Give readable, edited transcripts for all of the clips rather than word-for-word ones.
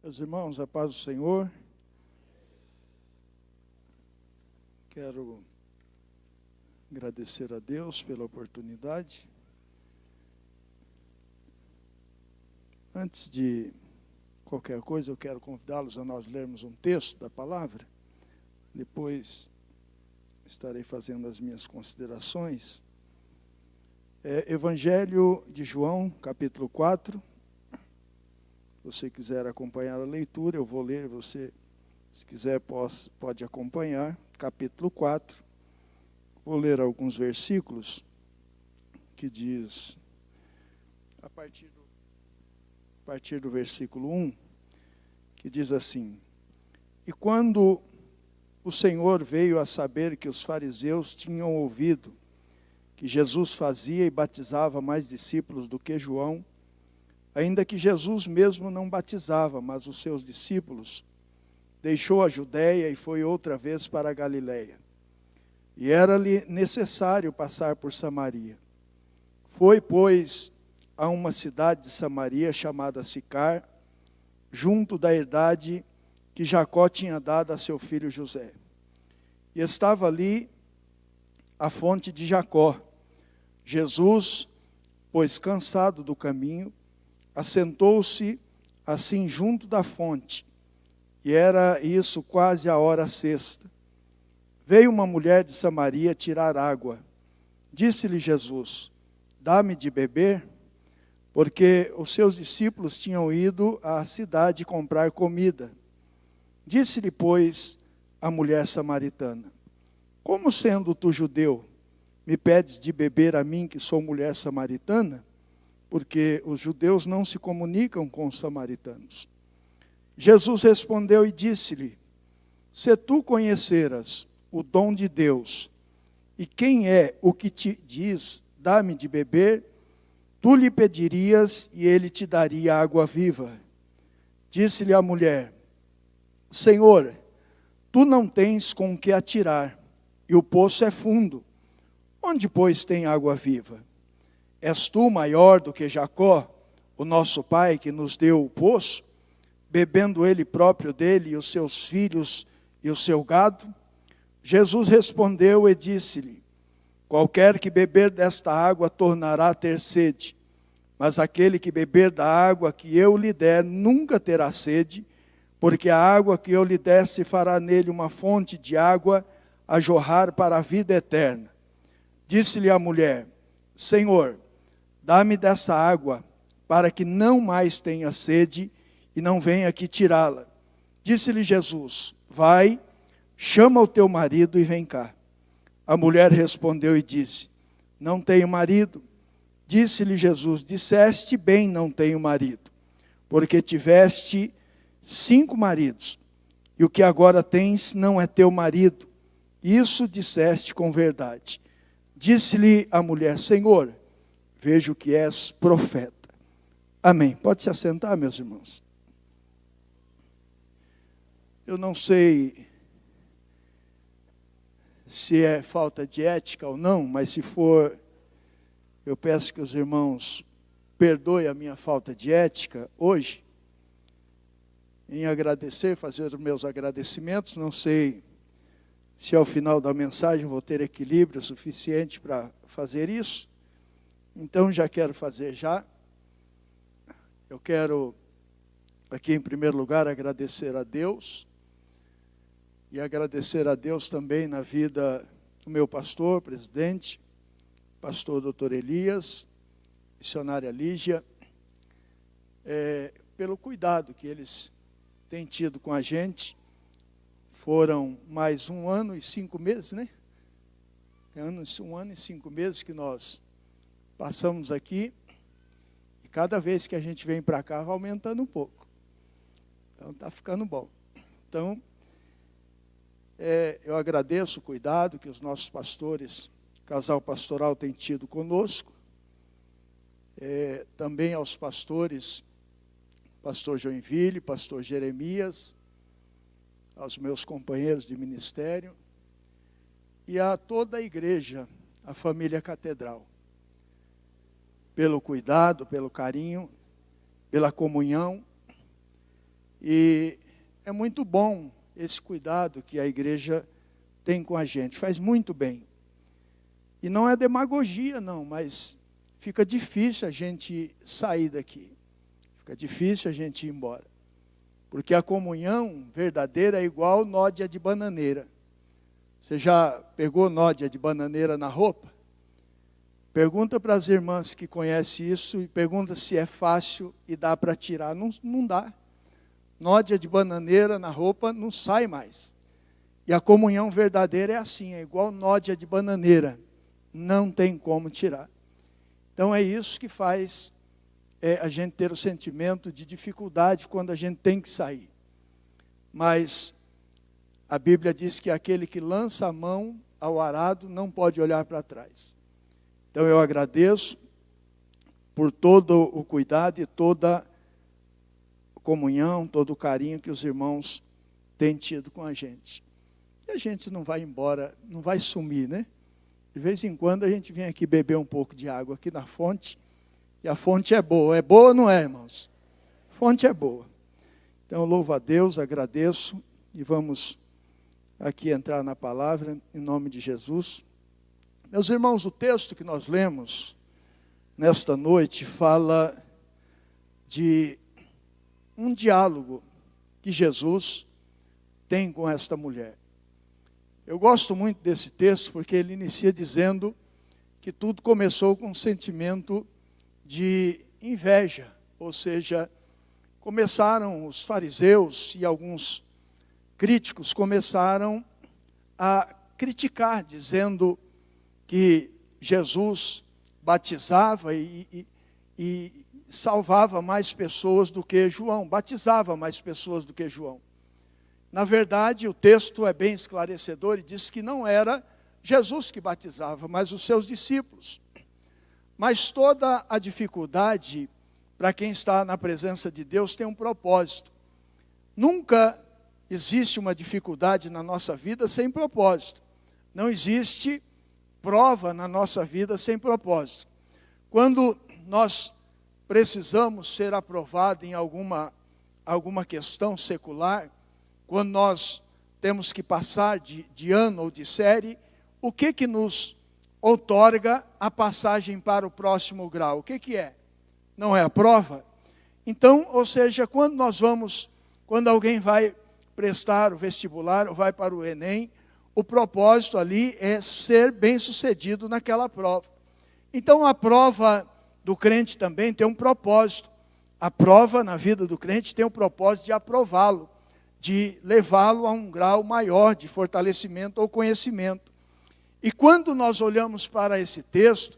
Meus irmãos, a paz do Senhor. Quero agradecer a Deus pela oportunidade. Antes de qualquer coisa, eu quero convidá-los a nós lermos um texto da palavra. Depois estarei fazendo as minhas considerações. Evangelho de João, capítulo 4. Se você quiser acompanhar a leitura, eu vou ler, você, se quiser, pode acompanhar, capítulo 4. Vou ler alguns versículos que diz, a partir do versículo 1, que diz assim: E quando o Senhor veio a saber que os fariseus tinham ouvido que Jesus fazia e batizava mais discípulos do que João, ainda que Jesus mesmo não batizava, mas os seus discípulos, deixou a Judéia e foi outra vez para a Galiléia. E era-lhe necessário passar por Samaria. Foi, pois, a uma cidade de Samaria chamada Sicar, junto da herdade que Jacó tinha dado a seu filho José. E estava ali a fonte de Jacó. Jesus, pois cansado do caminho, assentou-se assim junto da fonte, e era isso quase a hora sexta. Veio uma mulher de Samaria tirar água. Disse-lhe Jesus: Dá-me de beber, porque os seus discípulos tinham ido à cidade comprar comida. Disse-lhe, pois, a mulher samaritana: Como sendo tu judeu, me pedes de beber a mim, que sou mulher samaritana? Porque os judeus não se comunicam com os samaritanos. Jesus respondeu e disse-lhe: Se tu conheceras o dom de Deus, e quem é o que te diz, dá-me de beber, tu lhe pedirias e ele te daria água viva. Disse-lhe a mulher: Senhor, tu não tens com que atirar, e o poço é fundo. Onde, pois, tem água viva? És tu maior do que Jacó, o nosso pai, que nos deu o poço, bebendo ele próprio dele, e os seus filhos e o seu gado? Jesus respondeu e disse-lhe: Qualquer que beber desta água tornará a ter sede, mas aquele que beber da água que eu lhe der nunca terá sede, porque a água que eu lhe der se fará nele uma fonte de água a jorrar para a vida eterna. Disse-lhe a mulher: Senhor, dá-me dessa água, para que não mais tenha sede e não venha aqui tirá-la. Disse-lhe Jesus: Vai, chama o teu marido e vem cá. A mulher respondeu e disse: Não tenho marido. Disse-lhe Jesus: Disseste bem, não tenho marido, porque tiveste 5 maridos, e o que agora tens não é teu marido. Isso disseste com verdade. Disse-lhe a mulher: Senhor, vejo que és profeta. Amém. Pode se assentar, meus irmãos. Eu não sei se é falta de ética ou não, mas se for, eu peço que os irmãos perdoem a minha falta de ética hoje, em agradecer, fazer os meus agradecimentos. Não sei se ao final da mensagem vou ter equilíbrio suficiente para fazer isso. Então já quero fazer já. Eu quero aqui em primeiro lugar agradecer a Deus. E agradecer a Deus também na vida do meu pastor, presidente, pastor Dr. Elias, missionária Lígia, pelo cuidado que eles têm tido com a gente. Foram mais 1 ano e 5 meses, né? 1 ano e 5 meses que nós passamos aqui, e cada vez que a gente vem para cá vai aumentando um pouco. Então está ficando bom. Então, eu agradeço o cuidado que os nossos pastores, casal pastoral, têm tido conosco. Também aos pastores, pastor Joinville, pastor Jeremias, aos meus companheiros de ministério, e a toda a igreja, a família Catedral, pelo cuidado, pelo carinho, pela comunhão E é muito bom esse cuidado que a igreja tem com a gente, faz muito bem. E não é demagogia não, mas fica difícil a gente sair daqui, fica difícil a gente ir embora. Porque a comunhão verdadeira é igual nódia de bananeira. Você já pegou nódia de bananeira na roupa? Pergunta para as irmãs que conhecem isso e pergunta se é fácil e dá para tirar. Não, não dá. Nódia de bananeira na roupa não sai mais. E a comunhão verdadeira é assim, é igual nódia de bananeira. Não tem como tirar. Então é isso que faz a gente ter o sentimento de dificuldade quando a gente tem que sair. Mas a Bíblia diz que aquele que lança a mão ao arado não pode olhar para trás. Então eu agradeço por todo o cuidado e toda a comunhão, todo o carinho que os irmãos têm tido com a gente. E a gente não vai embora, não vai sumir, né? De vez em quando a gente vem aqui beber um pouco de água aqui na fonte, e a fonte é boa. É boa ou não é, irmãos? A fonte é boa. Então louvo a Deus, agradeço, e vamos aqui entrar na palavra, em nome de Jesus. Meus irmãos, o texto que nós lemos nesta noite fala de um diálogo que Jesus tem com esta mulher. Eu gosto muito desse texto porque ele inicia dizendo que tudo começou com um sentimento de inveja, ou seja, começaram os fariseus e alguns críticos começaram a criticar, dizendo que Jesus batizava e salvava mais pessoas do que João, batizava mais pessoas do que João. Na verdade, o texto é bem esclarecedor e diz que não era Jesus que batizava, mas os seus discípulos. Mas toda a dificuldade, para quem está na presença de Deus, tem um propósito. Nunca existe uma dificuldade na nossa vida sem propósito. Não existe prova na nossa vida sem propósito. Quando nós precisamos ser aprovados em alguma questão secular, quando nós temos que passar de ano ou de série, o que nos outorga a passagem para o próximo grau? O que é? Não é a prova? Então, ou seja, quando alguém vai prestar o vestibular ou vai para o Enem, o propósito ali é ser bem-sucedido naquela prova. Então, a prova do crente também tem um propósito. A prova na vida do crente tem o propósito de aprová-lo, de levá-lo a um grau maior de fortalecimento ou conhecimento. E quando nós olhamos para esse texto,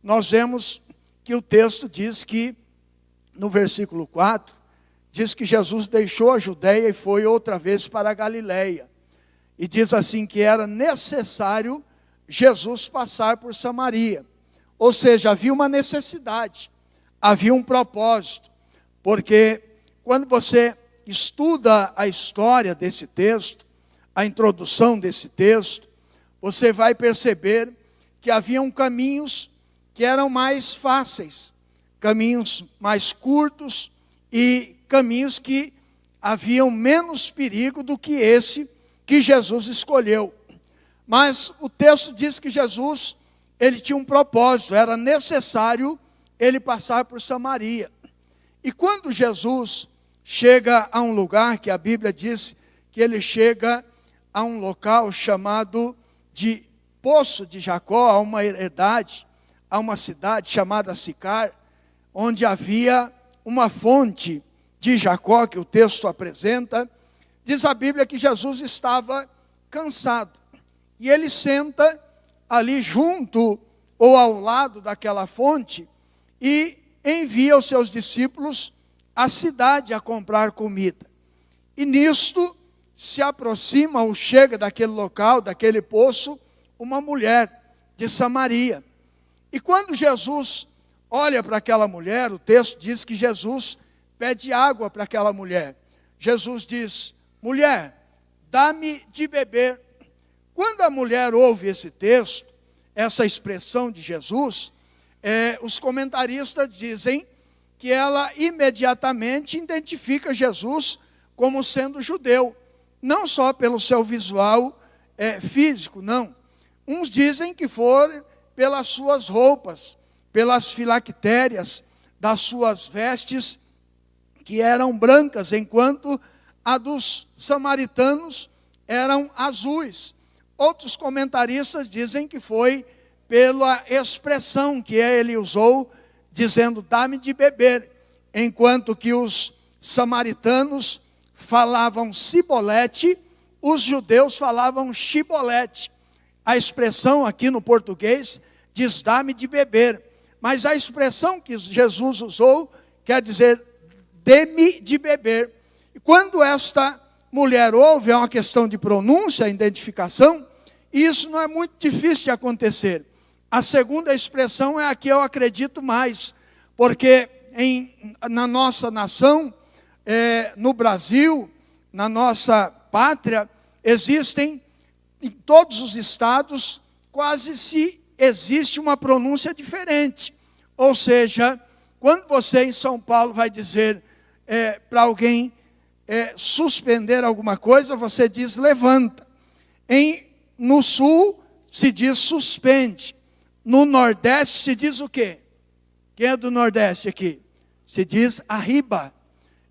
nós vemos que o texto diz que, no versículo 4, diz que Jesus deixou a Judeia e foi outra vez para a Galileia. E diz assim que era necessário Jesus passar por Samaria. Ou seja, havia uma necessidade, havia um propósito. Porque quando você estuda a história desse texto, a introdução desse texto, você vai perceber que haviam caminhos que eram mais fáceis, caminhos mais curtos e caminhos que haviam menos perigo do que esse que Jesus escolheu. Mas o texto diz que Jesus, ele tinha um propósito, era necessário ele passar por Samaria. E quando Jesus chega a um lugar que a Bíblia diz que ele chega a um local chamado de Poço de Jacó, a uma herdade, a uma cidade chamada Sicar, onde havia uma fonte de Jacó, que o texto apresenta, diz a Bíblia que Jesus estava cansado. E ele senta ali junto ou ao lado daquela fonte e envia os seus discípulos à cidade a comprar comida. E nisto se aproxima ou chega daquele local, daquele poço, uma mulher de Samaria. E quando Jesus olha para aquela mulher, o texto diz que Jesus pede água para aquela mulher. Jesus diz: mulher, dá-me de beber. Quando a mulher ouve esse texto, essa expressão de Jesus, os comentaristas dizem que ela imediatamente identifica Jesus como sendo judeu, não só pelo seu visual físico, não. Uns dizem que foi pelas suas roupas, pelas filactérias das suas vestes, que eram brancas, enquanto a dos samaritanos eram azuis. Outros comentaristas dizem que foi pela expressão que ele usou, dizendo, dá-me de beber, enquanto que os samaritanos falavam cibolete, os judeus falavam chibolete. A expressão aqui no português diz, dá-me de beber, mas a expressão que Jesus usou quer dizer, dê-me de beber. E quando esta mulher ouve, é uma questão de pronúncia, identificação, e isso não é muito difícil de acontecer. A segunda expressão é a que eu acredito mais, porque na nossa nação, no Brasil, na nossa pátria, existem em todos os estados, quase se existe uma pronúncia diferente. Ou seja, quando você em São Paulo vai dizer para alguém suspender alguma coisa, você diz levanta. No sul se diz suspende. No Nordeste se diz o quê? Quem é do Nordeste aqui? Se diz arriba.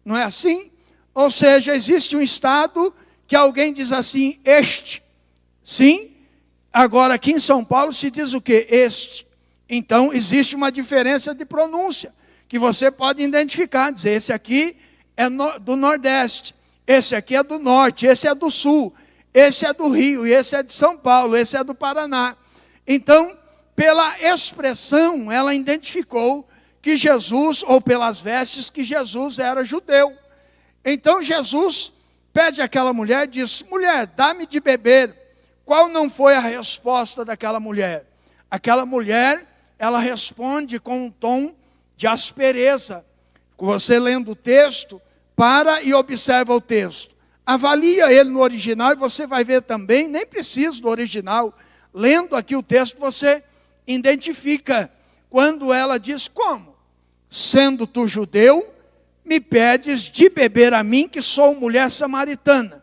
Não é assim? Ou seja, existe um estado que alguém diz assim, este. Sim? Agora aqui em São Paulo se diz o quê? Este. Então existe uma diferença de pronúncia, que você pode identificar, dizer, esse aqui é do Nordeste, esse aqui é do Norte, esse é do Sul, esse é do Rio, e esse é de São Paulo, esse é do Paraná. Então, pela expressão, ela identificou que Jesus, ou pelas vestes, que Jesus era judeu. Então Jesus pede àquela mulher, diz, mulher, dá-me de beber. Qual não foi a resposta daquela mulher? Aquela mulher, ela responde com um tom de aspereza. Você lendo o texto, para e observa o texto. Avalia ele no original e você vai ver também, nem precisa do original. Lendo aqui o texto, você identifica quando ela diz, como? Sendo tu judeu, me pedes de beber a mim, que sou mulher samaritana.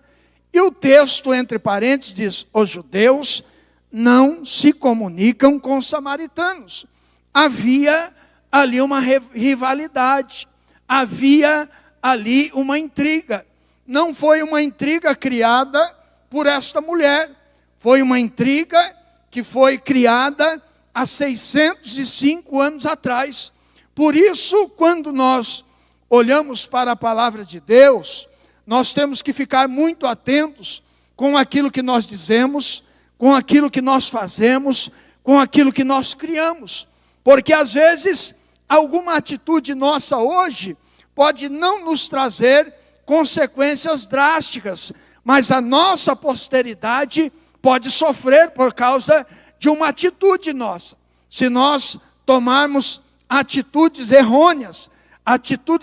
E o texto, entre parênteses, diz, os judeus não se comunicam com os samaritanos. Havia ali uma rivalidade, havia ali uma intriga. Não foi uma intriga criada por esta mulher, foi uma intriga que foi criada há 605 anos atrás. Por isso, quando nós olhamos para a palavra de Deus, nós temos que ficar muito atentos com aquilo que nós dizemos, com aquilo que nós fazemos, com aquilo que nós criamos. Porque às vezes, alguma atitude nossa hoje pode não nos trazer consequências drásticas, mas a nossa posteridade pode sofrer por causa de uma atitude nossa. Se nós tomarmos atitudes errôneas,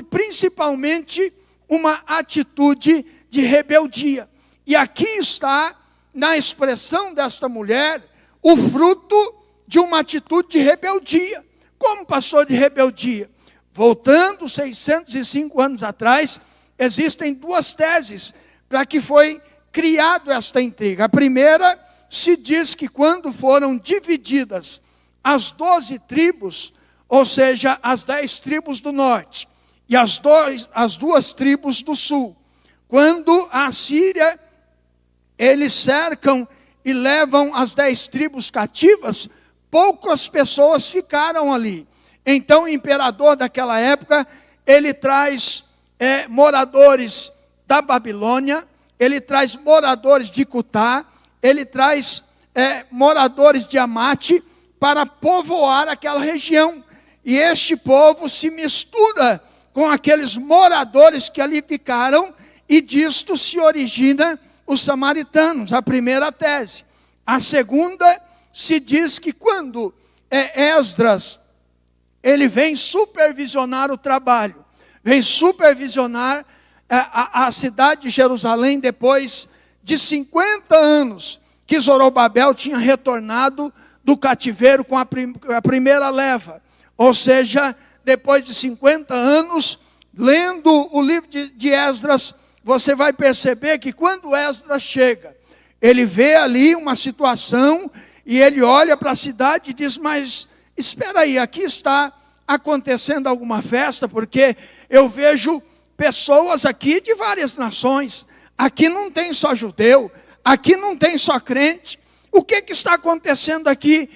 principalmente uma atitude de rebeldia. E aqui está, na expressão desta mulher, o fruto de uma atitude de rebeldia. Como pastor de rebeldia? Voltando 605 anos atrás, existem duas teses para que foi criado esta intriga. A primeira, se diz que quando foram divididas as 12 tribos, ou seja, as 10 tribos do norte e as duas tribos do sul, quando a Síria, eles cercam e levam as 10 tribos cativas, poucas pessoas ficaram ali. Então o imperador daquela época, ele traz moradores da Babilônia, ele traz moradores de Cutá, ele traz moradores de Amate para povoar aquela região. E este povo se mistura com aqueles moradores que ali ficaram, e disto se origina os samaritanos, a primeira tese. A segunda, se diz que quando Esdras, ele vem supervisionar o trabalho, vem supervisionar a cidade de Jerusalém, depois de 50 anos que Zorobabel tinha retornado do cativeiro com a primeira leva. Ou seja, depois de 50 anos, lendo o livro de Esdras, você vai perceber que quando Esdras chega, ele vê ali uma situação e ele olha para a cidade e diz: mas espera aí, aqui está acontecendo alguma festa, porque eu vejo pessoas aqui de várias nações, aqui não tem só judeu, aqui não tem só crente, o que está acontecendo aqui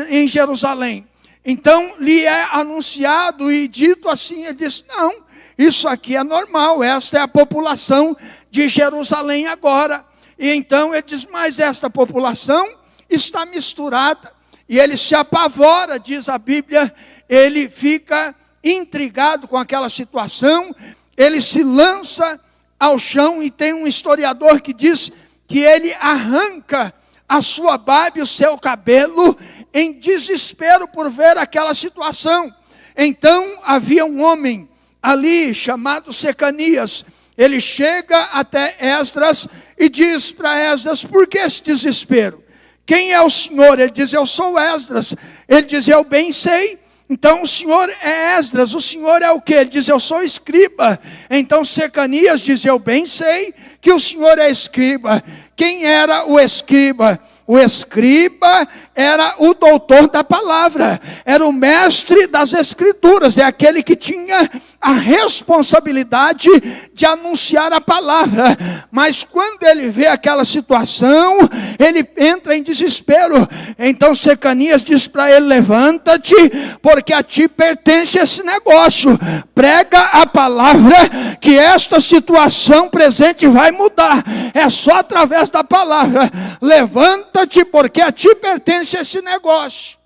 em Jerusalém? Então lhe é anunciado e dito assim, ele diz: não, isso aqui é normal, esta é a população de Jerusalém agora. E então ele diz: mas esta população está misturada, e ele se apavora, diz a Bíblia, ele fica intrigado com aquela situação, ele se lança ao chão, e tem um historiador que diz que ele arranca a sua barba e o seu cabelo em desespero por ver aquela situação. Então havia um homem ali chamado Secanias, ele chega até Esdras e diz para Esdras: por que esse desespero? Quem é o senhor? Ele diz: eu sou Esdras. Ele diz: eu bem sei. Então o senhor é Esdras, o senhor é o quê? Ele diz: eu sou escriba. Então Secanias diz: eu bem sei que o senhor é escriba. Quem era o escriba? O escriba era o doutor da palavra, era o mestre das escrituras, é aquele que tinha a responsabilidade de anunciar a palavra. Mas quando ele vê aquela situação, ele entra em desespero. Então Secanias diz para ele: levanta-te, porque a ti pertence esse negócio, prega a palavra, que esta situação presente vai mudar, é só através da palavra. Levanta-te, porque a ti pertence esse negócio.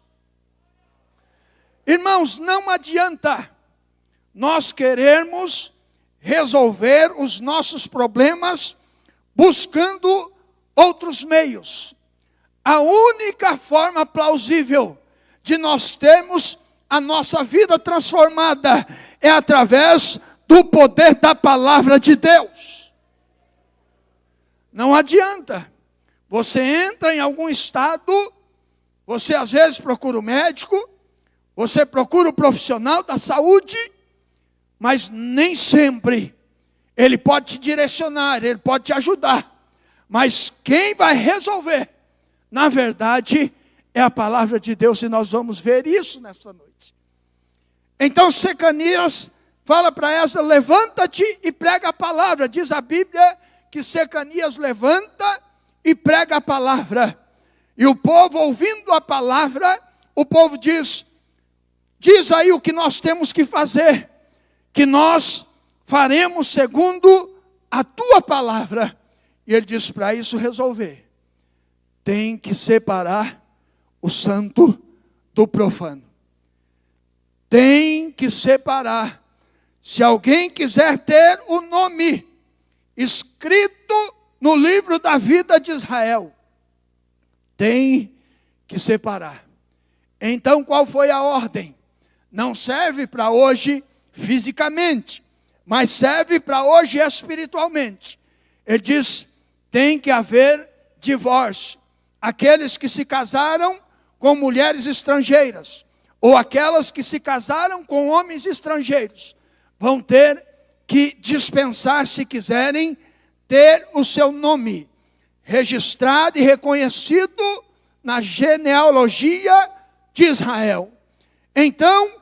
Irmãos, não adianta nós querermos resolver os nossos problemas buscando outros meios. A única forma plausível de nós termos a nossa vida transformada é através do poder da palavra de Deus. Não adianta. Você entra em algum estado, você às vezes procura o médico, você procura o profissional da saúde, mas nem sempre ele pode te direcionar, ele pode te ajudar. Mas quem vai resolver, na verdade, é a palavra de Deus, e nós vamos ver isso nessa noite. Então Secanias fala para Esdras: levanta-te e prega a palavra. Diz a Bíblia que Secanias levanta e prega a palavra. E o povo, ouvindo a palavra, o povo diz aí o que nós temos que fazer, que nós faremos segundo a tua palavra. E ele diz: para isso resolver, tem que separar o santo do profano. Tem que separar. Se alguém quiser ter o nome escrito no livro da vida de Israel, tem que separar. Então qual foi a ordem? Não serve para hoje fisicamente, mas serve para hoje espiritualmente. Ele diz: tem que haver divórcio. Aqueles que se casaram com mulheres estrangeiras, ou aquelas que se casaram com homens estrangeiros, vão ter que dispensar, se quiserem ter o seu nome registrado e reconhecido na genealogia de Israel. Então,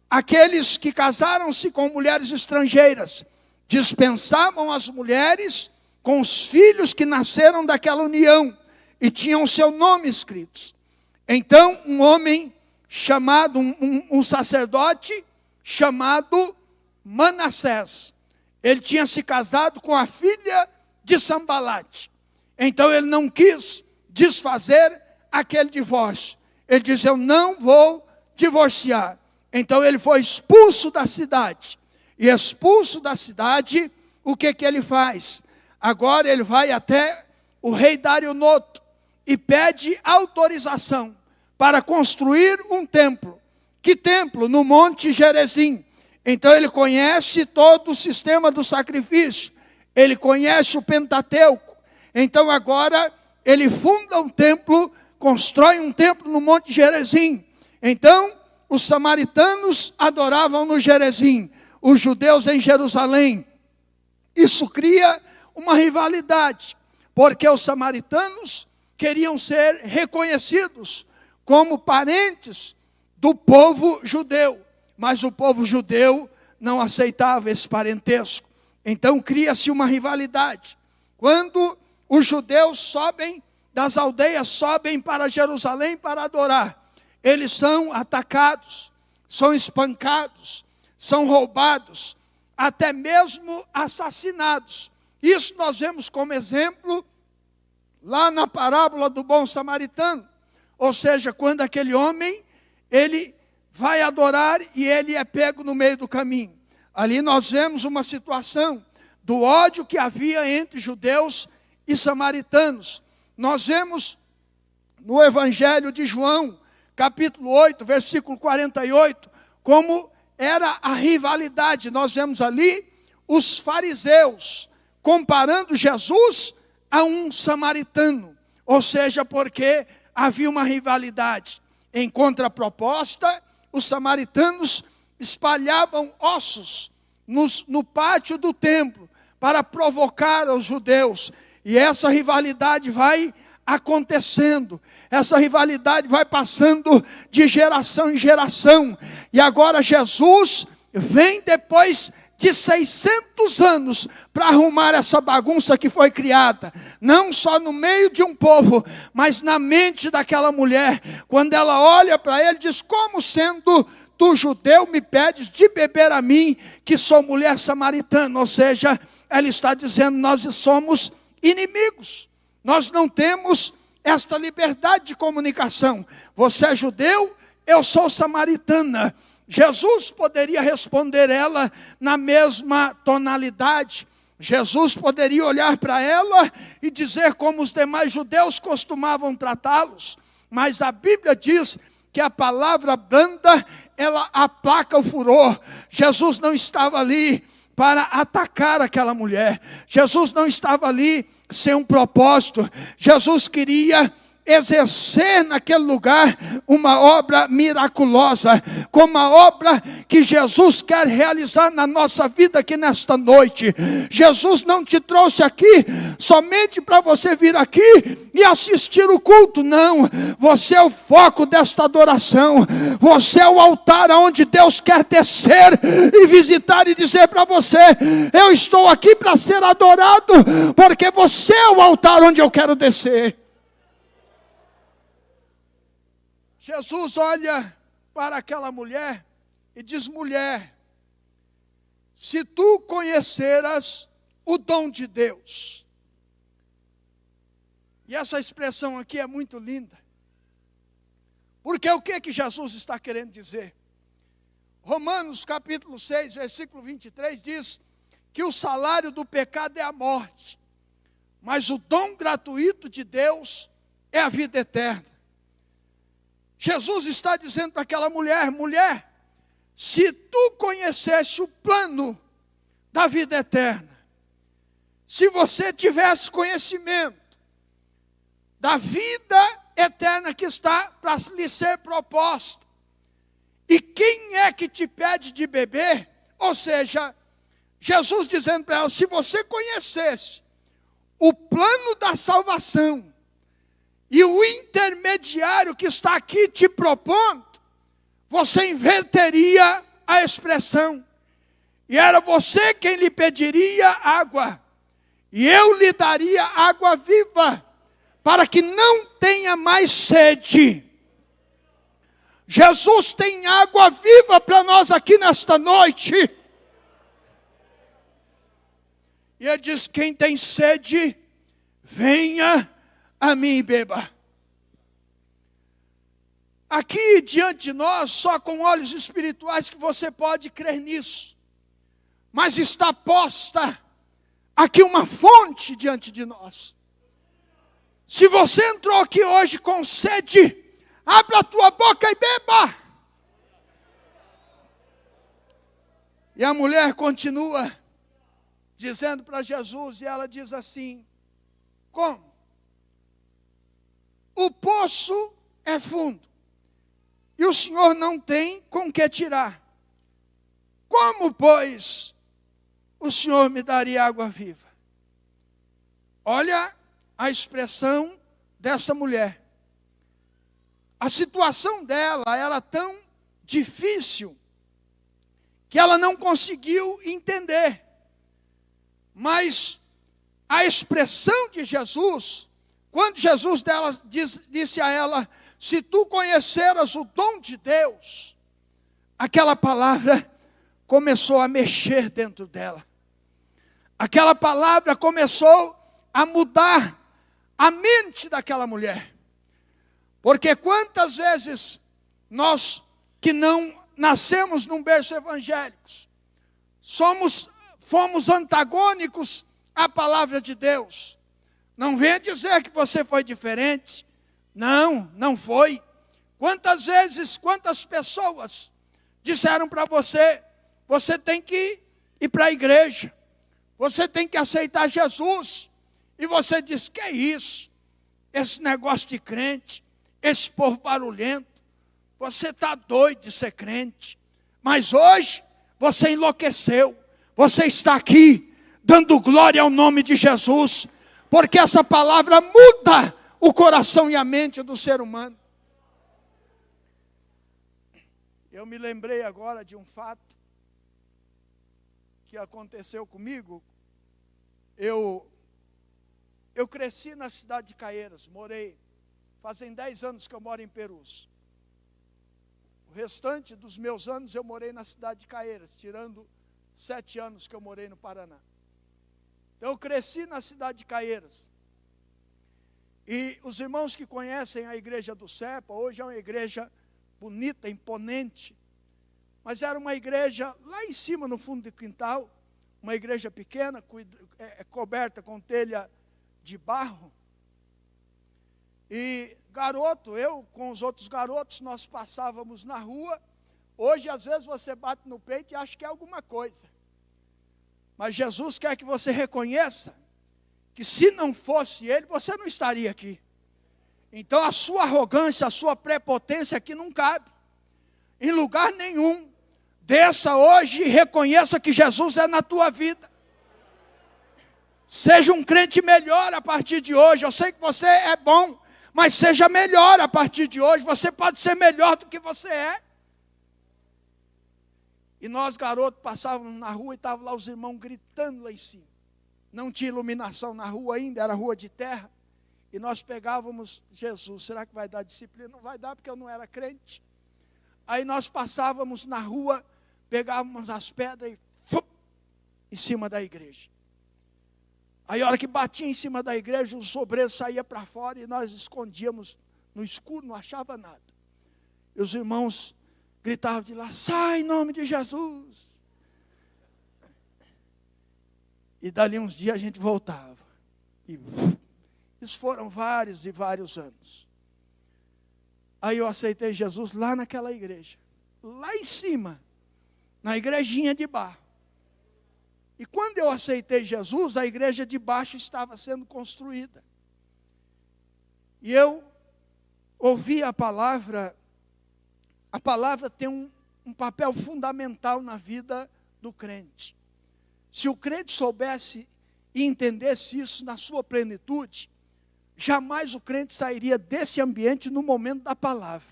aqueles que casaram-se com mulheres estrangeiras dispensavam as mulheres com os filhos que nasceram daquela união e tinham seu nome escritos. Então, um homem chamado, um sacerdote chamado Manassés, ele tinha se casado com a filha de Sambalate. Então ele não quis desfazer aquele divórcio. Ele disse: eu não vou divorciar. Então ele foi expulso da cidade. E expulso da cidade, o que ele faz? Agora ele vai até o rei Darionoto e pede autorização para construir um templo. Que templo? No Monte Gerizim. Então ele conhece todo o sistema do sacrifício, ele conhece o Pentateuco. Então agora ele funda um templo, constrói um templo no Monte Gerizim. Então os samaritanos adoravam no Gerizim, os judeus em Jerusalém. Isso cria uma rivalidade, porque os samaritanos queriam ser reconhecidos como parentes do povo judeu, mas o povo judeu não aceitava esse parentesco. Então cria-se uma rivalidade. Quando os judeus sobem das aldeias, sobem para Jerusalém para adorar, eles são atacados, são espancados, são roubados, até mesmo assassinados. Isso nós vemos como exemplo lá na parábola do bom samaritano. Ou seja, quando aquele homem, ele vai adorar e ele é pego no meio do caminho. Ali nós vemos uma situação do ódio que havia entre judeus e samaritanos. Nós vemos no Evangelho de João, capítulo 8, versículo 48, como era a rivalidade. Nós vemos ali os fariseus comparando Jesus a um samaritano, ou seja, porque havia uma rivalidade. Em contraproposta, os samaritanos espalhavam ossos no pátio do templo para provocar os judeus. E essa rivalidade vai acontecendo, essa rivalidade vai passando de geração em geração. E agora Jesus vem depois de 600 anos para arrumar essa bagunça que foi criada, não só no meio de um povo, mas na mente daquela mulher. Quando ela olha para ele, diz: como sendo tu judeu me pedes de beber a mim, que sou mulher samaritana? Ou seja, ela está dizendo: nós somos inimigos, nós não temos esta liberdade de comunicação. Você é judeu, eu sou samaritana. Jesus poderia responder ela na mesma tonalidade. Jesus poderia olhar para ela e dizer como os demais judeus costumavam tratá-los. Mas a Bíblia diz que a palavra branda, ela aplaca o furor. Jesus não estava ali para atacar aquela mulher. Jesus não estava ali sem um propósito. Jesus queria exercer naquele lugar uma obra miraculosa, como a obra que Jesus quer realizar na nossa vida aqui nesta noite. Jesus não te trouxe aqui somente para você vir aqui e assistir o culto, não. Você é o foco desta adoração, você é o altar onde Deus quer descer e visitar e dizer para você: eu estou aqui para ser adorado, porque você é o altar onde eu quero descer. Jesus olha para aquela mulher e diz: mulher, se tu conheceras o dom de Deus. E essa expressão aqui é muito linda. Porque o que Jesus está querendo dizer? Romanos capítulo 6, versículo 23 diz que o salário do pecado é a morte, mas o dom gratuito de Deus é a vida eterna. Jesus está dizendo para aquela mulher: mulher, se tu conhecesse o plano da vida eterna, se você tivesse conhecimento da vida eterna que está para lhe ser proposta, e quem é que te pede de beber? Ou seja, Jesus dizendo para ela: se você conhecesse o plano da salvação, e o intermediário que está aqui te propondo, você inverteria a expressão. E era você quem lhe pediria água, e eu lhe daria água viva, para que não tenha mais sede. Jesus tem água viva para nós aqui nesta noite. E ele diz: quem tem sede, venha a mim e beba. Aqui diante de nós, só com olhos espirituais que você pode crer nisso. Mas está posta aqui uma fonte diante de nós. Se você entrou aqui hoje com sede, abra a tua boca e beba. E a mulher continua dizendo para Jesus, e ela diz assim: como? O poço é fundo, e o Senhor não tem com que tirar. Como, pois, o Senhor me daria água viva. Olha a expressão dessa mulher. A situação dela era tão difícil que ela não conseguiu entender. Mas a expressão de Jesus, quando Jesus disse a ela, se tu conheceras o dom de Deus, aquela palavra começou a mexer dentro dela. Aquela palavra começou a mudar a mente daquela mulher. Porque quantas vezes nós que não nascemos num berço evangélico, fomos antagônicos à palavra de Deus. Não venha dizer que você foi diferente. Não, não foi. Quantas vezes, quantas pessoas disseram para você, você tem que ir para a igreja, você tem que aceitar Jesus. E você diz, que é isso? Esse negócio de crente, esse povo barulhento, você está doido de ser crente. Mas hoje, você enlouqueceu. Você está aqui, dando glória ao nome de Jesus, porque essa palavra muda o coração e a mente do ser humano. Eu me lembrei agora de um fato que aconteceu comigo. Eu cresci na cidade de Caieiras, fazem 10 anos que eu moro em Perus. O restante dos meus anos eu morei na cidade de Caieiras, tirando 7 anos que eu morei no Paraná. Então eu cresci na cidade de Caieiras. E os irmãos que conhecem a igreja do Serpa, hoje é uma igreja bonita, imponente, mas era uma igreja lá em cima no fundo do quintal, uma igreja pequena, coberta com telha de barro. E garoto, eu com os outros garotos, nós passávamos na rua. Hoje às vezes você bate no peito e acha que é alguma coisa. Mas Jesus quer que você reconheça que se não fosse Ele, você não estaria aqui. Então a sua arrogância, a sua prepotência aqui não cabe. Em lugar nenhum. Desça hoje e reconheça que Jesus é na tua vida. Seja um crente melhor a partir de hoje. Eu sei que você é bom, mas seja melhor a partir de hoje. Você pode ser melhor do que você é. E nós, garotos, passávamos na rua e estavam lá os irmãos gritando lá em cima. Não tinha iluminação na rua ainda, era rua de terra. E nós pegávamos, Jesus, será que vai dar disciplina? Não vai dar porque eu não era crente. Aí nós passávamos na rua, pegávamos as pedras e em cima da igreja. Aí a hora que batia em cima da igreja, os obreiros saíam para fora e nós escondíamos no escuro, não achava nada. E os irmãos gritavam de lá, sai em nome de Jesus. E dali uns dias a gente voltava. E isso foram vários e vários anos. Aí eu aceitei Jesus lá naquela igreja. Lá em cima, na igrejinha de barro. E quando eu aceitei Jesus, a igreja de baixo estava sendo construída. E eu ouvi a palavra tem um papel fundamental na vida do crente. Se o crente soubesse e entendesse isso na sua plenitude, jamais o crente sairia desse ambiente no momento da palavra.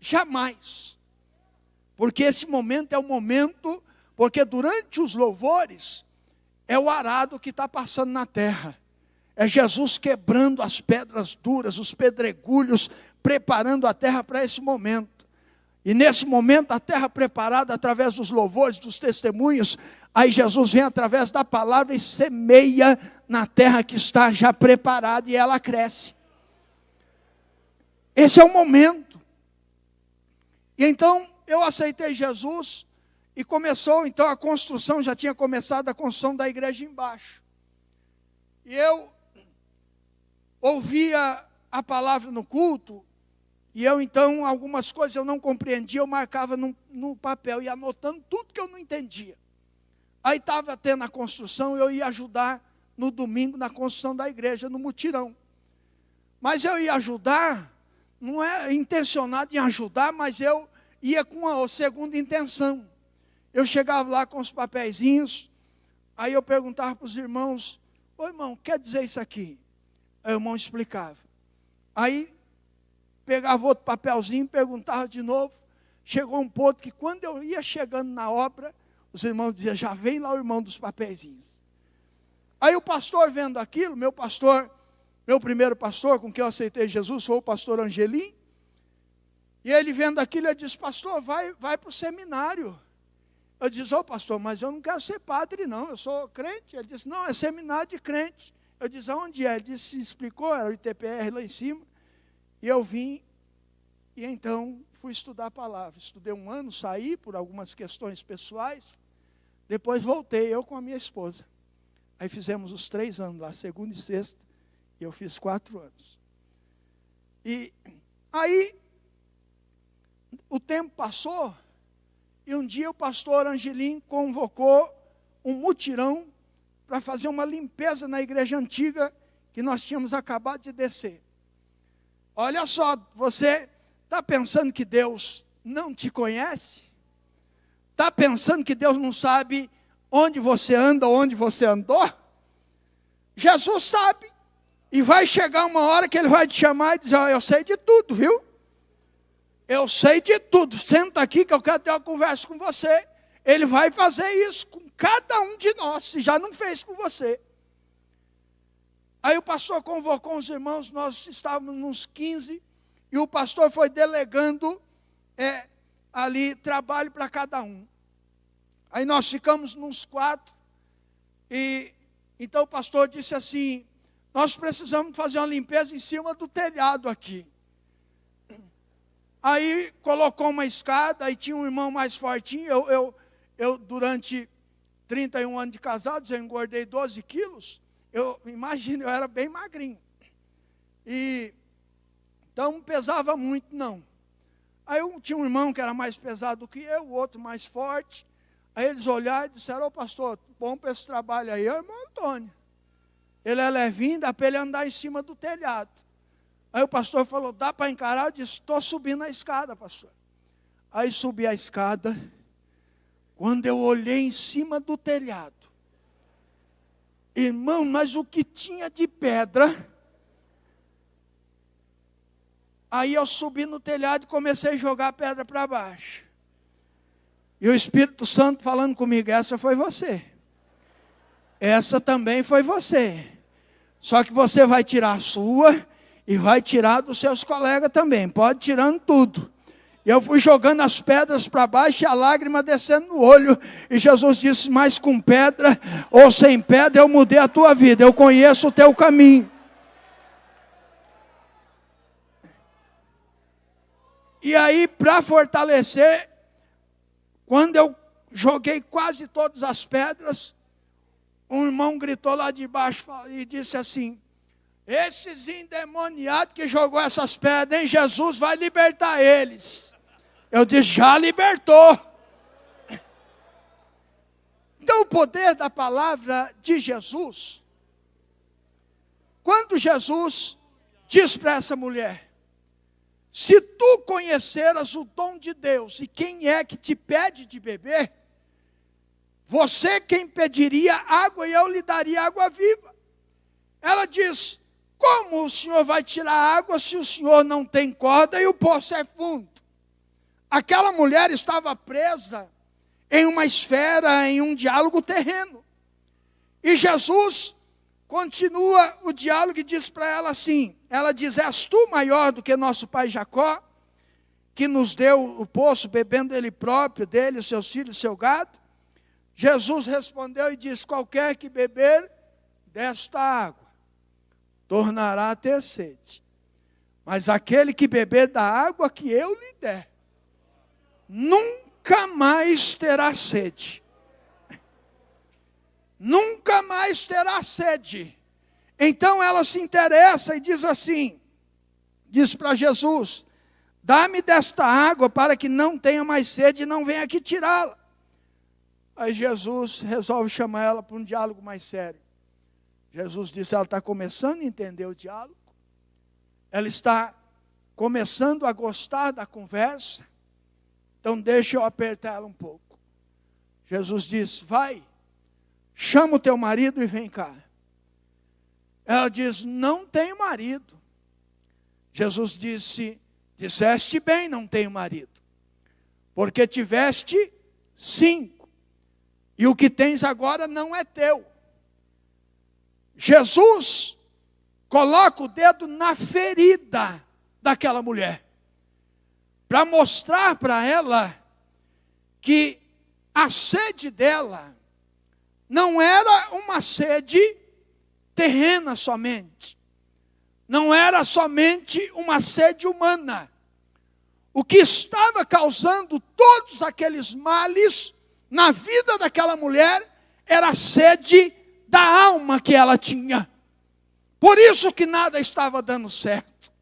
Jamais. Porque esse momento é o momento, porque durante os louvores, é o arado que está passando na terra. É Jesus quebrando as pedras duras, os pedregulhos, preparando a terra para esse momento. E nesse momento, a terra preparada através dos louvores, dos testemunhos, aí Jesus vem através da palavra e semeia na terra que está já preparada e ela cresce. Esse é o momento. E então, eu aceitei Jesus e começou então a construção, já tinha começado a construção da igreja embaixo. E eu ouvia a palavra no culto, e eu então, algumas coisas eu não compreendia, eu marcava no papel, e anotando tudo que eu não entendia. Aí estava tendo a construção, eu ia ajudar no domingo na construção da igreja, no mutirão. Mas eu ia ajudar, não é intencionado em ajudar, mas eu ia com a segunda intenção. Eu chegava lá com os papeizinhos, Aí eu perguntava para os irmãos, ô irmão, quer dizer isso aqui? Aí o irmão explicava. Aí pegava outro papelzinho, perguntava de novo. Chegou um ponto que quando eu ia chegando na obra, os irmãos diziam, já vem lá o irmão dos papeizinhos. Aí o pastor vendo aquilo, meu primeiro pastor com quem eu aceitei Jesus, foi o pastor Angelim. E ele vendo aquilo, ele disse, pastor, vai para o seminário. Eu disse, pastor, mas eu não quero ser padre não, eu sou crente. Ele disse, não, é seminário de crente. Eu disse, aonde é? Ele disse, explicou, era o ITPR lá em cima. E eu vim, e então fui estudar a palavra. Estudei 1 ano, saí por algumas questões pessoais. Depois voltei, eu com a minha esposa. Aí fizemos os 3 anos lá, segunda e sexta. E eu fiz 4 anos. E aí, o tempo passou. E um dia o pastor Angelim convocou um mutirão para fazer uma limpeza na igreja antiga que nós tínhamos acabado de descer. Olha só, você está pensando que Deus não te conhece? Está pensando que Deus não sabe onde você anda, onde você andou? Jesus sabe. E vai chegar uma hora que Ele vai te chamar e dizer, eu sei de tudo, viu? Eu sei de tudo. Senta aqui que eu quero ter uma conversa com você. Ele vai fazer isso com cada um de nós, se já não fez com você. Aí o pastor convocou os irmãos, nós estávamos nos 15, e o pastor foi delegando ali trabalho para cada um. Aí nós ficamos nos 4, e então o pastor disse assim, nós precisamos fazer uma limpeza em cima do telhado aqui. Aí colocou uma escada, aí tinha um irmão mais fortinho, eu durante 31 anos de casados, eu engordei 12 quilos, imagina, eu era bem magrinho. E então não pesava muito não. Aí tinha um irmão que era mais pesado do que eu, o outro mais forte. Aí eles olharam e disseram, pastor, bom para esse trabalho aí, é o irmão Antônio. Ele é levinho, dá para ele andar em cima do telhado. Aí o pastor falou, dá para encarar? Eu disse, estou subindo a escada, pastor. Aí subi a escada. Quando eu olhei em cima do telhado, irmão, mas o que tinha de pedra? Aí eu subi no telhado e comecei a jogar pedra para baixo. E o Espírito Santo falando comigo, essa foi você. Essa também foi você. Só que você vai tirar a sua e vai tirar dos seus colegas também. Pode tirando tudo. E eu fui jogando as pedras para baixo e a lágrima descendo no olho. E Jesus disse, mas com pedra ou sem pedra eu mudei a tua vida. Eu conheço o teu caminho. E aí, para fortalecer, quando eu joguei quase todas as pedras, um irmão gritou lá de baixo e disse assim, esses endemoniados que jogou essas pedras, hein, Jesus vai libertar eles. Eu disse, já libertou. Então o poder da palavra de Jesus, quando Jesus diz para essa mulher, se tu conheceras o dom de Deus e quem é que te pede de beber, você quem pediria água e eu lhe daria água viva. Ela diz, como o Senhor vai tirar água se o Senhor não tem corda e o poço é fundo? Aquela mulher estava presa em uma esfera, em um diálogo terreno. E Jesus continua o diálogo e diz para ela assim, ela diz, és tu maior do que nosso pai Jacó, que nos deu o poço, bebendo ele próprio, dele, seus filhos, seu gado? Jesus respondeu e disse, qualquer que beber desta água, tornará a ter sede. Mas aquele que beber da água que eu lhe der, nunca mais terá sede. Nunca mais terá sede. Então ela se interessa e diz assim, diz para Jesus, dá-me desta água para que não tenha mais sede e não venha aqui tirá-la. Aí Jesus resolve chamar ela para um diálogo mais sério. Jesus disse, ela está começando a entender o diálogo, ela está começando a gostar da conversa, então deixa eu apertar ela um pouco. Jesus disse, vai, chama o teu marido e vem cá. Ela diz, não tenho marido. Jesus disse, disseste bem, não tenho marido, porque tiveste 5, e o que tens agora não é teu. Jesus coloca o dedo na ferida daquela mulher, para mostrar para ela que a sede dela não era uma sede terrena somente, não era somente uma sede humana. O que estava causando todos aqueles males na vida daquela mulher era a sede da alma que ela tinha. Por isso que nada estava dando certo.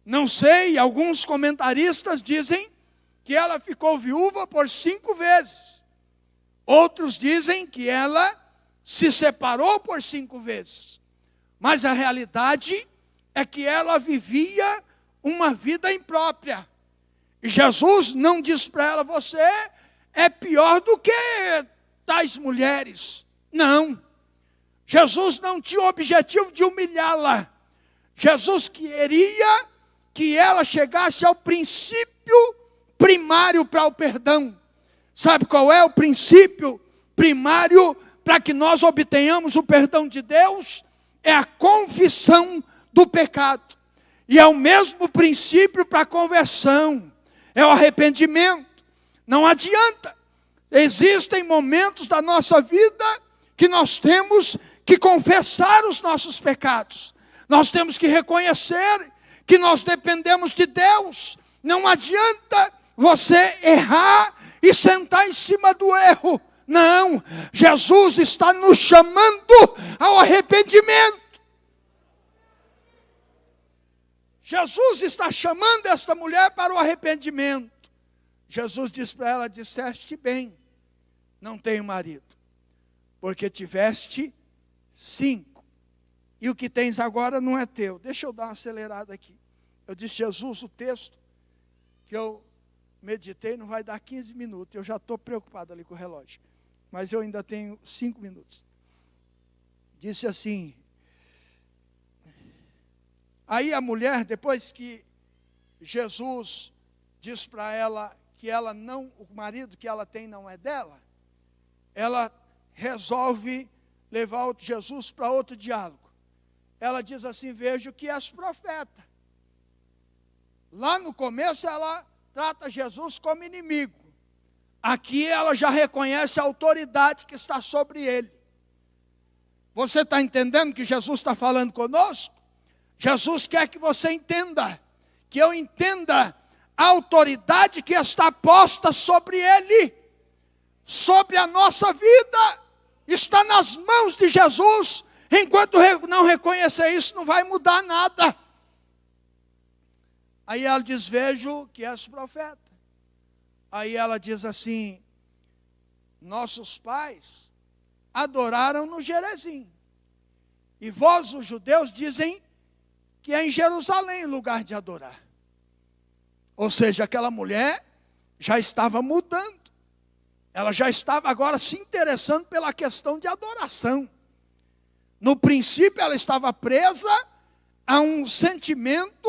Não sei, alguns comentaristas dizem que ela ficou viúva por 5 vezes. Outros dizem que ela se separou por 5 vezes. Mas a realidade é que ela vivia uma vida imprópria. E Jesus não diz para ela, você é pior do que tais mulheres. Não. Jesus não tinha o objetivo de humilhá-la. Jesus queria que ela chegasse ao princípio primário para o perdão. Sabe qual é o princípio primário para que nós obtenhamos o perdão de Deus? É a confissão do pecado. E é o mesmo princípio para a conversão. É o arrependimento. Não adianta. Existem momentos da nossa vida que nós temos que confessar os nossos pecados. Nós temos que reconhecer que nós dependemos de Deus. Não adianta você errar e sentar em cima do erro. Não, Jesus está nos chamando ao arrependimento. Jesus está chamando esta mulher para o arrependimento. Jesus diz para ela, disseste bem, não tenho marido, porque tiveste 5, e o que tens agora não é teu. Deixa eu dar uma acelerada aqui. Eu disse, Jesus, o texto que eu meditei não vai dar 15 minutos, eu já estou preocupado ali com o relógio, mas eu ainda tenho 5 minutos. Disse assim, aí a mulher, depois que Jesus diz para ela que ela não, o marido que ela tem não é dela, ela resolve levar Jesus para outro diálogo. Ela diz assim, vejo que és profeta. Lá no começo ela trata Jesus como inimigo. Aqui ela já reconhece a autoridade que está sobre ele. Você está entendendo que Jesus está falando conosco? Jesus quer que você entenda, que eu entenda a autoridade que está posta sobre ele, sobre a nossa vida, está nas mãos de Jesus. Enquanto não reconhecer isso, não vai mudar nada. Aí ela diz, vejo que és profeta. Aí ela diz assim, nossos pais adoraram no Gerezim, e vós, os judeus, dizem que é em Jerusalém o lugar de adorar. Ou seja, aquela mulher já estava mudando. Ela já estava agora se interessando pela questão de adoração. No princípio ela estava presa a um sentimento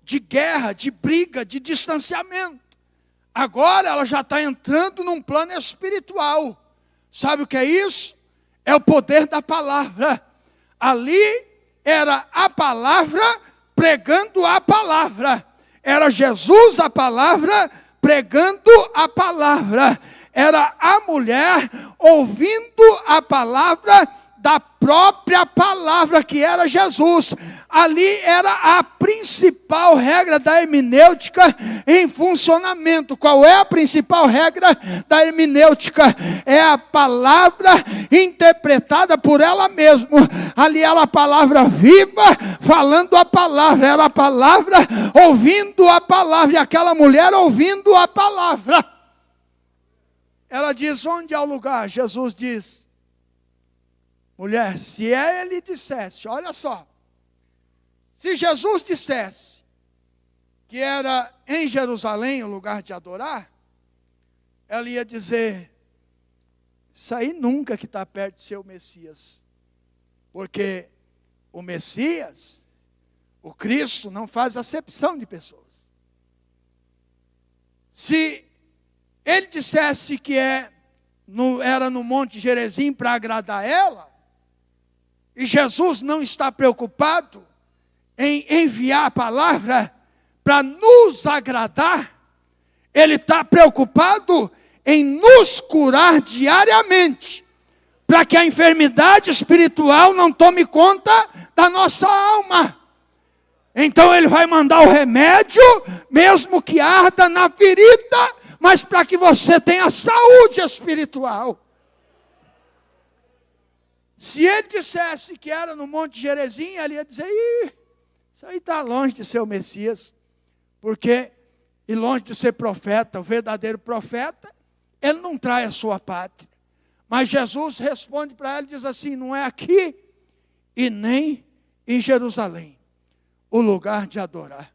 de guerra, de briga, de distanciamento. Agora ela já está entrando num plano espiritual. Sabe o que é isso? É o poder da palavra. Ali era a palavra pregando a palavra. Era Jesus a palavra pregando a palavra. Era a mulher ouvindo a palavra da própria palavra que era Jesus. Ali era a principal regra da hermenêutica em funcionamento. Qual é a principal regra da hermenêutica? É a palavra interpretada por ela mesma. Ali era a palavra viva, falando a palavra. Era a palavra ouvindo a palavra. E aquela mulher ouvindo a palavra. Ela diz, onde é o lugar? Jesus diz, mulher, se ele dissesse, olha só, se Jesus dissesse que era em Jerusalém o lugar de adorar, ela ia dizer, Isso aí nunca que está perto de ser o Messias. Porque o Messias, o Cristo, não faz acepção de pessoas. Se ele dissesse que era no Monte Gerizim para agradar ela, e Jesus não está preocupado em enviar a palavra para nos agradar, ele está preocupado em nos curar diariamente, para que a enfermidade espiritual não tome conta da nossa alma. Então ele vai mandar o remédio, mesmo que arda na ferida, mas para que você tenha saúde espiritual. Se ele dissesse que era no Monte Gerizim, ele ia dizer, isso aí está longe de ser o Messias, e longe de ser profeta, o verdadeiro profeta, ele não trai a sua pátria. Mas Jesus responde para ela e diz assim, não é aqui e nem em Jerusalém o lugar de adorar.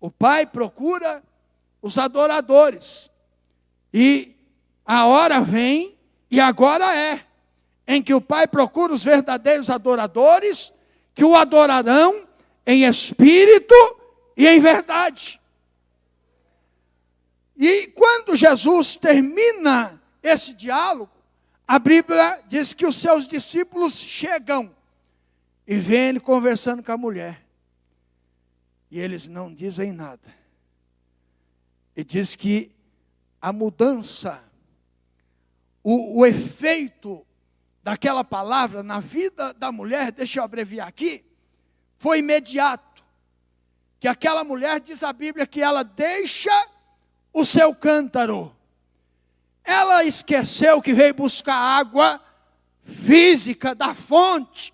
O Pai procura os adoradores, e a hora vem, e agora em que o Pai procura os verdadeiros adoradores, que o adorarão em espírito e em verdade. E quando Jesus termina esse diálogo, a Bíblia diz que os seus discípulos chegam e veem ele conversando com a mulher. E eles não dizem nada. E diz que a mudança, o efeito daquela palavra na vida da mulher, deixa eu abreviar aqui, foi imediato. Que aquela mulher, diz a Bíblia, que ela deixa o seu cântaro. Ela esqueceu que veio buscar água física da fonte.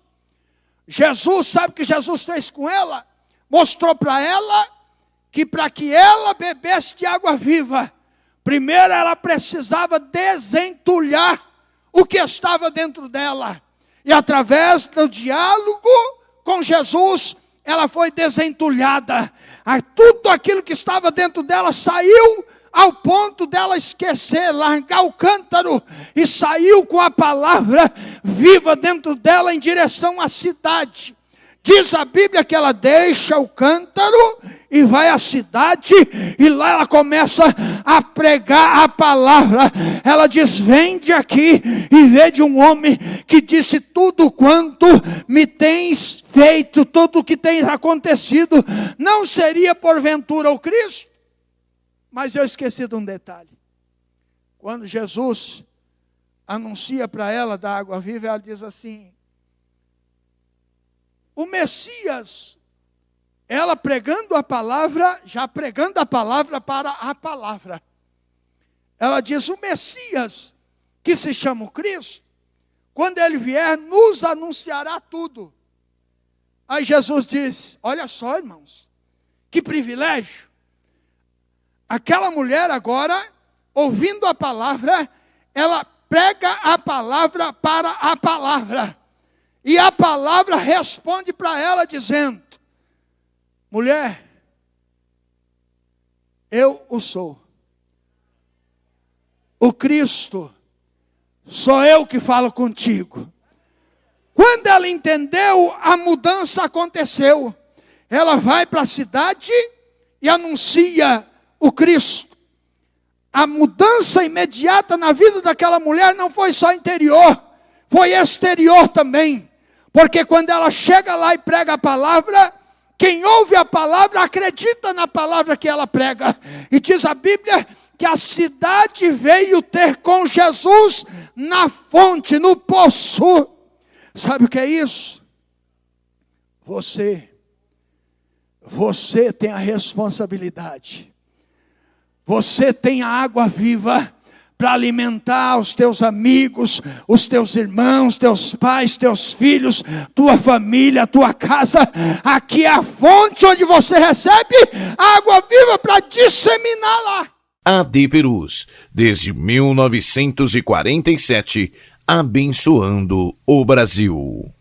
Jesus, sabe o que Jesus fez com ela? Mostrou para ela que para que ela bebesse de água viva, primeiro ela precisava desentulhar o que estava dentro dela. E através do diálogo com Jesus, ela foi desentulhada. Tudo aquilo que estava dentro dela saiu, ao ponto dela esquecer, largar o cântaro, e saiu com a palavra viva dentro dela em direção à cidade. Diz a Bíblia que ela deixa o cântaro e vai à cidade, e lá ela começa a pregar a palavra. Ela diz, vende aqui e vê de um homem que disse tudo quanto me tens feito, tudo o que tem acontecido. Não seria porventura o Cristo? Mas eu esqueci de um detalhe. Quando Jesus anuncia para ela da água viva, ela diz assim, o Messias, ela pregando a palavra, já pregando a palavra para a palavra. Ela diz, o Messias, que se chama o Cristo, quando ele vier, nos anunciará tudo. Aí Jesus diz, olha só, irmãos, que privilégio. Aquela mulher agora, ouvindo a palavra, ela prega a palavra para a palavra. E a palavra responde para ela dizendo, mulher, eu o sou. O Cristo, sou eu que falo contigo. Quando ela entendeu, a mudança aconteceu. Ela vai para a cidade e anuncia o Cristo. A mudança imediata na vida daquela mulher não foi só interior, foi exterior também. Porque quando ela chega lá e prega a palavra, quem ouve a palavra acredita na palavra que ela prega. E diz a Bíblia que a cidade veio ter com Jesus na fonte, no poço. Sabe o que é isso? Você tem a responsabilidade. Você tem a água viva para alimentar os teus amigos, os teus irmãos, teus pais, teus filhos, tua família, tua casa. Aqui é a fonte onde você recebe a água viva para disseminar lá. AD Perus, desde 1947, abençoando o Brasil.